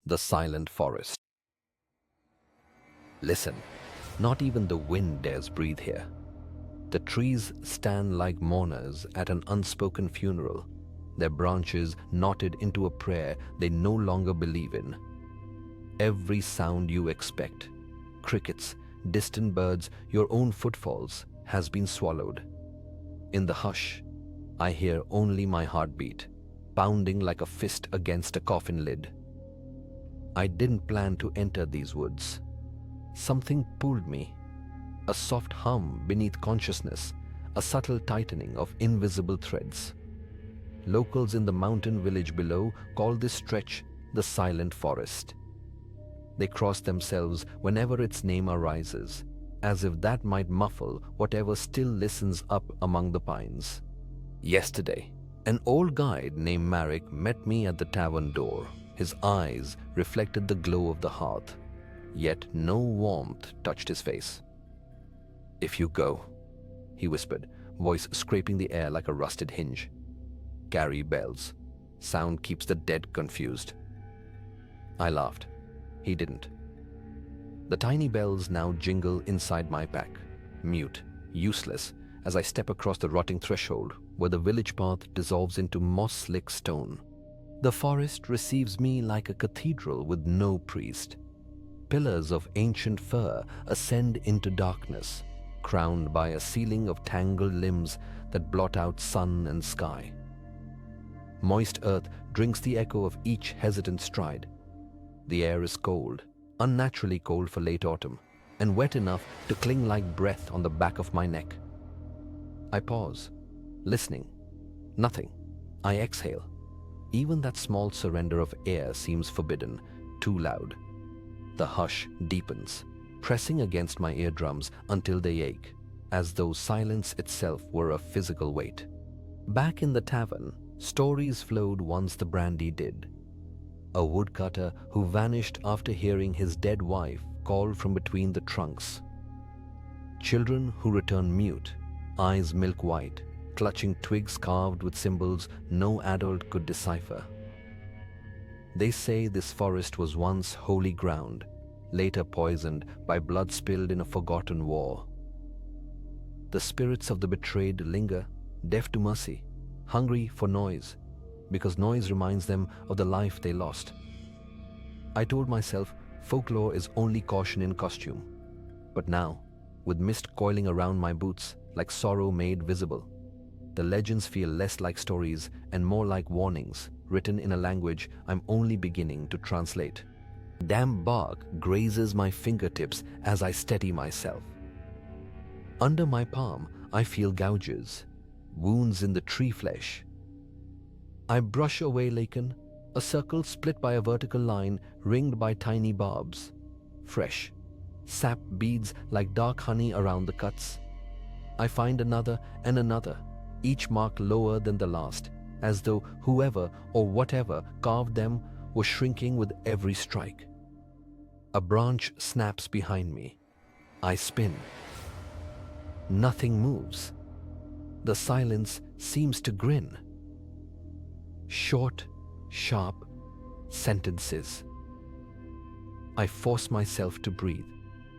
the silent forest. Listen, not even the wind dares breathe here. The trees stand like mourners at an unspoken funeral, their branches knotted into a prayer they no longer believe in. Every sound you expect, crickets, distant birds, your own footfalls, has been swallowed. In the hush, I hear only my heartbeat, pounding like a fist against a coffin lid. I didn't plan to enter these woods. Something pulled me, a soft hum beneath consciousness, a subtle tightening of invisible threads. Locals in the mountain village below call this stretch the silent forest. They cross themselves whenever its name arises, as if that might muffle whatever still listens up among the pines. Yesterday, an old guide named Marek met me at the tavern door. His eyes reflected the glow of the hearth, yet no warmth touched his face. "If you go," he whispered, voice scraping the air like a rusted hinge. "Carry bells. Sound keeps the dead confused." I laughed. He didn't. The tiny bells now jingle inside my pack, mute, useless, as I step across the rotting threshold where the village path dissolves into moss-slick stone. The forest receives me like a cathedral with no priest. Pillars of ancient fir ascend into darkness, crowned by a ceiling of tangled limbs that blot out sun and sky. Moist earth drinks the echo of each hesitant stride. The air is cold, unnaturally cold for late autumn, and wet enough to cling like breath on the back of my neck. I pause, listening. Nothing. I exhale. Even that small surrender of air seems forbidden, too loud. The hush deepens, pressing against my eardrums until they ache, as though silence itself were a physical weight. Back in the tavern, stories flowed once the brandy did. A woodcutter who vanished after hearing his dead wife call from between the trunks. Children who return mute, eyes milk white, clutching twigs carved with symbols no adult could decipher. They say this forest was once holy ground, later poisoned by blood spilled in a forgotten war. The spirits of the betrayed linger, deaf to mercy, hungry for noise, because noise reminds them of the life they lost. I told myself folklore is only caution in costume. But now, with mist coiling around my boots like sorrow made visible, the legends feel less like stories and more like warnings written in a language I'm only beginning to translate. Damp bark grazes my fingertips as I steady myself. Under my palm, I feel gouges, wounds in the tree flesh. I brush away lichen, a circle split by a vertical line ringed by tiny barbs. Fresh. Sap beads like dark honey around the cuts. I find another and another, each marked lower than the last, as though whoever or whatever carved them was shrinking with every strike. A branch snaps behind me. I spin. Nothing moves. The silence seems to grin. Short, sharp sentences. I force myself to breathe.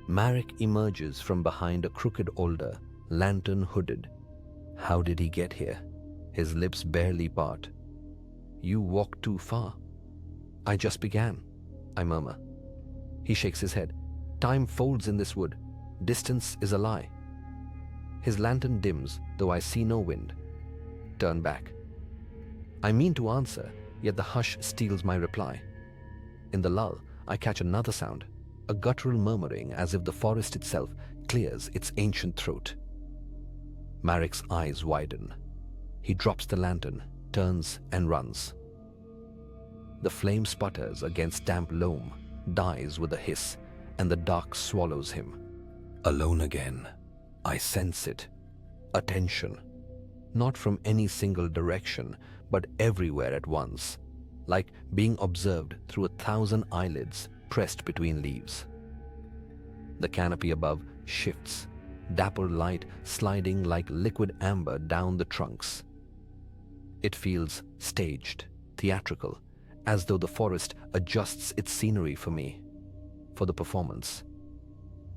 Marek emerges from behind a crooked alder, lantern hooded. How did he get here? His lips barely part. "You walked too far." "I just began," I murmur. He shakes his head. "Time folds in this wood. Distance is a lie." His lantern dims, though I see no wind. Turn back. I mean to answer, yet the hush steals my reply. In the lull, I catch another sound, a guttural murmuring as if the forest itself clears its ancient throat. Marek's eyes widen. He drops the lantern, turns and runs. The flame sputters against damp loam, dies with a hiss, and the dark swallows him. Alone again. I sense it. Attention. Not from any single direction, but everywhere at once, like being observed through 1,000 eyelids pressed between leaves. The canopy above shifts, dappled light sliding like liquid amber down the trunks. It feels staged, theatrical, as though the forest adjusts its scenery for me, for the performance.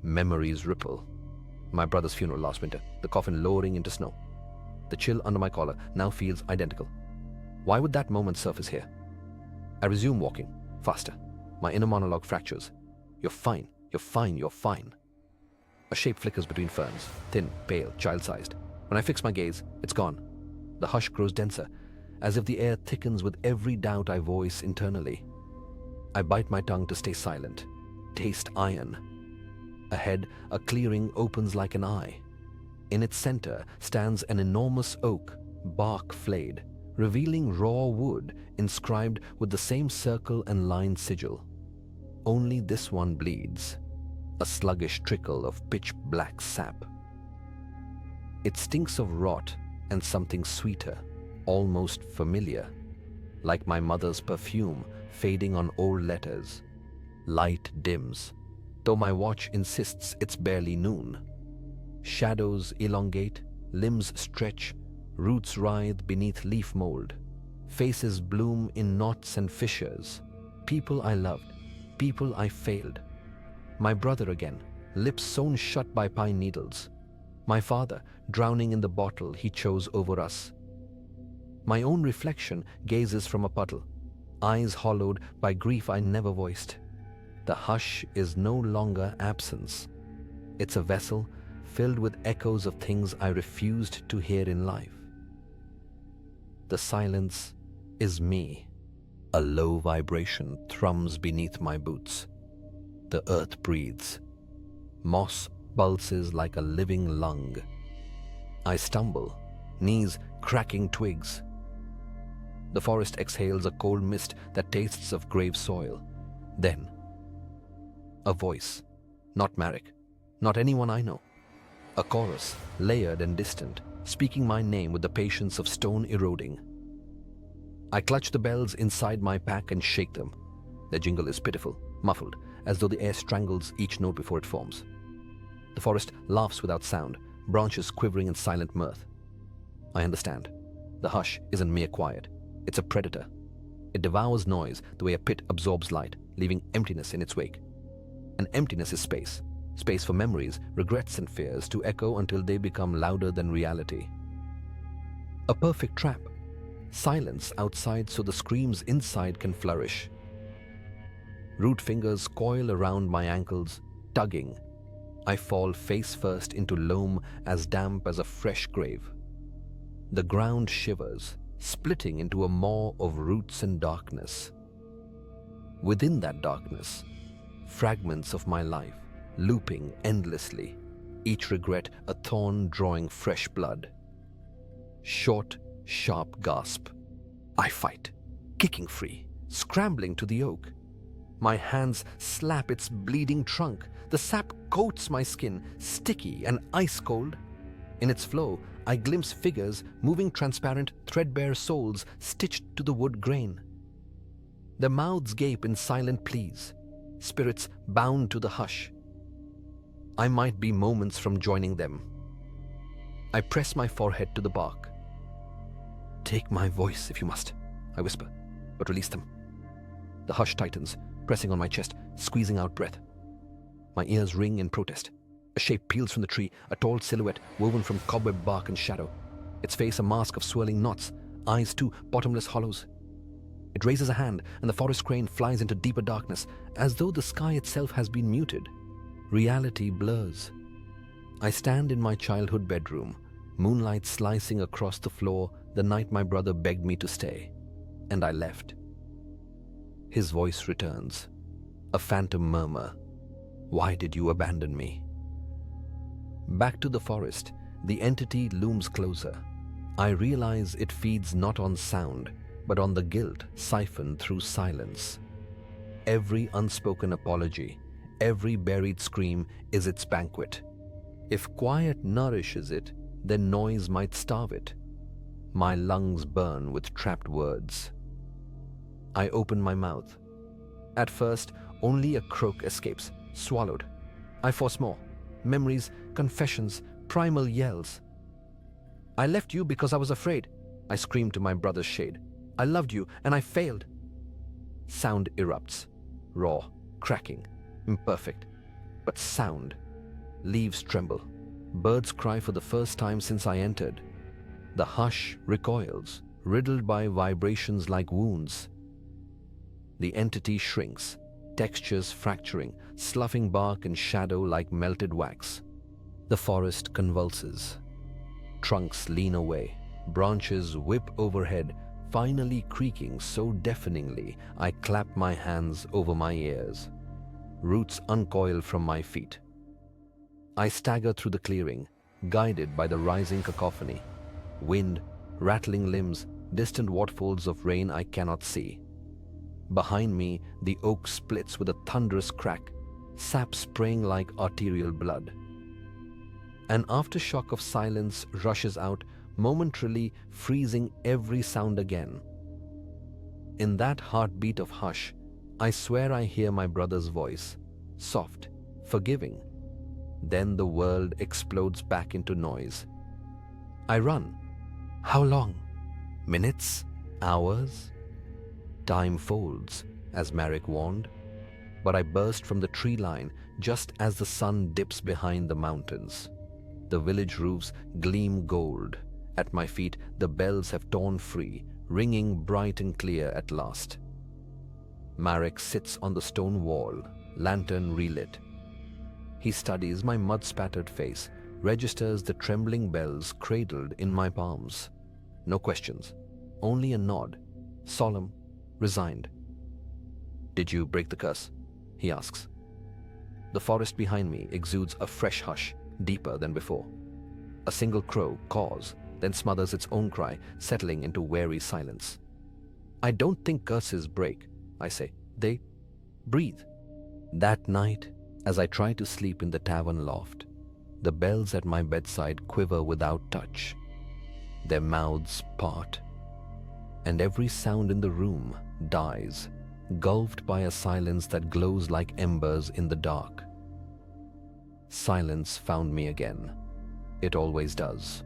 Memories ripple. My brother's funeral last winter, the coffin lowering into snow. The chill under my collar now feels identical. Why would that moment surface here? I resume walking, faster. My inner monologue fractures. You're fine, you're fine, you're fine. A shape flickers between ferns, thin, pale, child-sized. When I fix my gaze, it's gone. The hush grows denser, as if the air thickens with every doubt I voice internally. I bite my tongue to stay silent. Taste iron. Ahead, a clearing opens like an eye. In its center stands an enormous oak, bark flayed, revealing raw wood inscribed with the same circle and line sigil. Only this one bleeds, a sluggish trickle of pitch-black sap. It stinks of rot and something sweeter, almost familiar, like my mother's perfume fading on old letters. Light dims, though my watch insists it's barely noon. Shadows elongate, limbs stretch, roots writhe beneath leaf mold. Faces bloom in knots and fissures. People I loved, people I failed. My brother again, lips sewn shut by pine needles. My father, drowning in the bottle he chose over us. My own reflection gazes from a puddle, eyes hollowed by grief I never voiced. The hush is no longer absence. It's a vessel filled with echoes of things I refused to hear in life. The silence is me. A low vibration thrums beneath my boots. The earth breathes. Moss pulses like a living lung. I stumble, knees cracking twigs. The forest exhales a cold mist that tastes of grave soil. Then, a voice. Not Marek, not anyone I know. A chorus, layered and distant, speaking my name with the patience of stone eroding. I clutch the bells inside my pack and shake them. Their jingle is pitiful, muffled, as though the air strangles each note before it forms. The forest laughs without sound, branches quivering in silent mirth. I understand. The hush isn't mere quiet. It's a predator. It devours noise the way a pit absorbs light, leaving emptiness in its wake. And emptiness is space. Space for memories, regrets and fears to echo until they become louder than reality. A perfect trap. Silence outside so the screams inside can flourish. Root fingers coil around my ankles, tugging. I fall face first into loam as damp as a fresh grave. The ground shivers, splitting into a maw of roots and darkness. Within that darkness, fragments of my life, looping endlessly, each regret a thorn drawing fresh blood. Short, sharp gasp. I fight, kicking free, scrambling to the oak. My hands slap its bleeding trunk. The sap coats my skin, sticky and ice-cold. In its flow, I glimpse figures moving transparent, threadbare souls stitched to the wood grain. Their mouths gape in silent pleas, spirits bound to the hush. I might be moments from joining them. I press my forehead to the bark. Take my voice if you must, I whisper, but release them. The hush tightens, pressing on my chest, squeezing out breath. My ears ring in protest. A shape peels from the tree, a tall silhouette woven from cobweb bark and shadow. Its face a mask of swirling knots, eyes too bottomless hollows. It raises a hand, and the forest crane flies into deeper darkness, as though the sky itself has been muted. Reality blurs. I stand in my childhood bedroom, moonlight slicing across the floor the night my brother begged me to stay, and I left. His voice returns, a phantom murmur. Why did you abandon me? Back to the forest, the entity looms closer. I realize it feeds not on sound, but on the guilt siphoned through silence. Every unspoken apology, every buried scream is its banquet. If quiet nourishes it, then noise might starve it. My lungs burn with trapped words. I open my mouth. At first, only a croak escapes, swallowed. I force more. Memories, confessions, primal yells. I left you because I was afraid. I screamed to my brother's shade. I loved you and I failed. Sound erupts. Raw, cracking, imperfect. But sound. Leaves tremble. Birds cry for the first time since I entered. The hush recoils, riddled by vibrations like wounds. The entity shrinks, textures fracturing, sloughing bark and shadow like melted wax. The forest convulses. Trunks lean away, branches whip overhead, finally creaking so deafeningly I clap my hands over my ears. Roots uncoil from my feet. I stagger through the clearing, guided by the rising cacophony. Wind, rattling limbs, distant waterfalls of rain I cannot see. Behind me, the oak splits with a thunderous crack, sap spraying like arterial blood. An aftershock of silence rushes out, momentarily freezing every sound again. In that heartbeat of hush, I swear I hear my brother's voice, soft, forgiving. Then the world explodes back into noise. I run. How long? Minutes? Hours? Time folds, as Marek warned, but I burst from the tree line just as the sun dips behind the mountains. The village roofs gleam gold. At my feet, the bells have torn free, ringing bright and clear at last. Marek sits on the stone wall, lantern relit. He studies my mud-spattered face, registers the trembling bells cradled in my palms. No questions, only a nod, solemn, resigned. "Did you break the curse?" he asks. The forest behind me exudes a fresh hush, deeper than before. A single crow caws, then smothers its own cry, settling into wary silence. "I don't think curses break," I say. "They breathe." That night, as I try to sleep in the tavern loft, the bells at my bedside quiver without touch. Their mouths part, and every sound in the room dies, gulfed by a silence that glows like embers in the dark. Silence found me again. It always does.